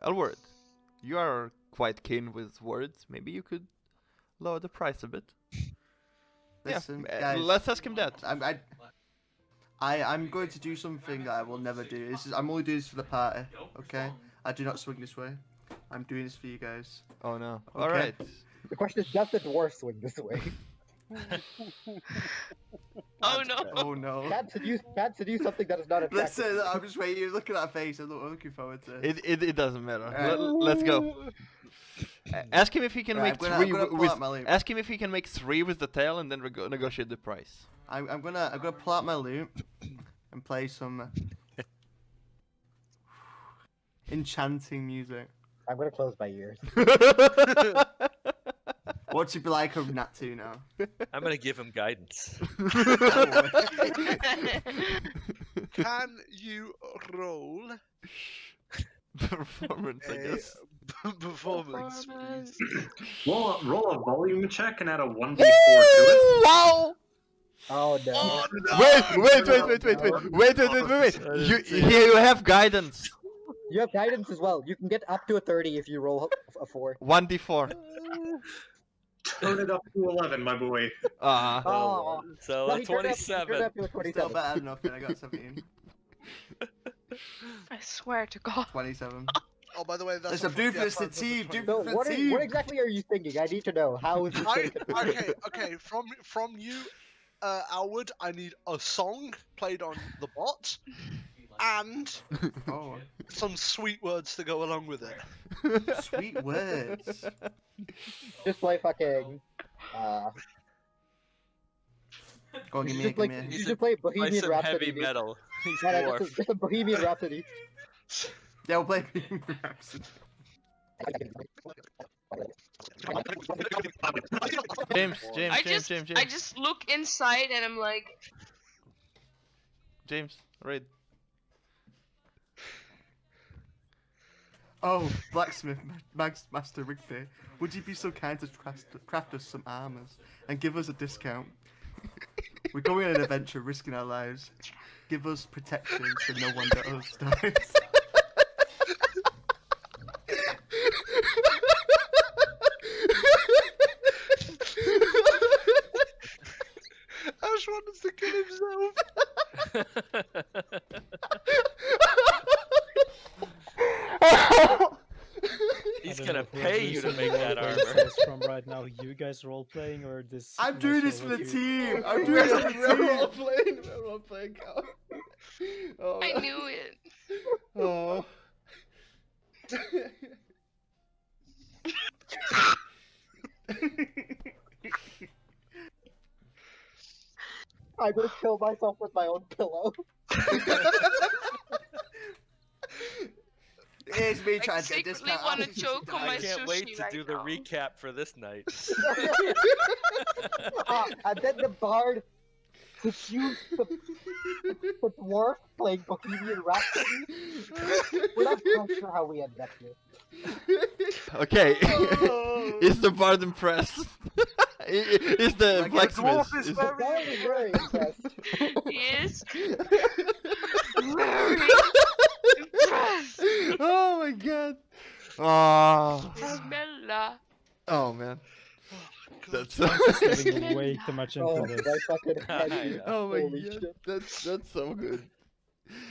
Elward, you are quite keen with words. Maybe you could lower the price a bit. Listen, yeah, guys, let's ask him that. I'm going to do something that I will never do. I'm only doing this for the party, okay? I do not swing this way. I'm doing this for you guys. Oh no. Okay. Alright. The question is, does the dwarf swing this way? Oh no. Oh no. Can't seduce something that is not attractive. Listen, I'm just waiting. Look at that face. I'm looking forward to it. It doesn't matter. Alright. Let's go. Ask him if he can make I'm three gonna pull with. out my loot. Ask him if he can make 3 with the tail, and then negotiate the price. I'm gonna pull out my loot and play some enchanting music. I'm gonna close my ears. What's it be like a nat 2 now? I'm gonna give him guidance. Can you roll Performance, I guess. performance, please? Roll a volume check and add a 1d4 to it. Wow! Oh no. Oh, no! Wait. Here you have guidance. You have guidance as well. You can get up to a 30 if you roll a 4. 1d4. Turn it up to 11, my boy. Oh. So No, he turned up- he 27. turned up to a Still 27. better than nothing. I got 17. I swear to God. 27. Oh, by the way, that's Listen, do this the team. Do So this what, the team. what exactly are you thinking? I need to know. How is this going to Okay. From you, Alwood, I need a song played on the bot, and Oh, some sweet words to go along with it. sweet words. Just play fucking. Go on, give me a, Just like give me a. you should play Play Bohemian some Rhapsody. heavy dude. metal. He's No, dwarf. just a Bohemian Rhapsody. Yeah, we'll play Bohemian Rhapsody. James. I just look inside and I'm like, James, read. Oh, blacksmith, Master Rigby, would you be so kind to craft us some armors and give us a discount? We're going on an adventure, risking our lives. Give us protection so no one but us dies. Ash wants to kill himself. He's gonna pay you to make that armor. From right now, you guys role playing or this? I'm doing this for the you... team. I'm doing this for the team. We're all playing. Oh, I knew it. Oh. I'm gonna kill myself with my own pillow. It's me I trying to get secretly discount. want to choke on my I can't wait sushi to right do the now. recap for this night. And then the bard seduced the dwarf playing Bohemian Rhapsody. We're not quite sure how we ended up here. Okay. Is the bard impressed? Is the Like, blacksmith? dwarf is is- The bard is very impressed. Yes. Very impressed. Oh my god. Oh. Isabella. Oh man. That's Getting way too much into Oh, this. my fucking I head. know. oh my Holy god. shit. That's so good.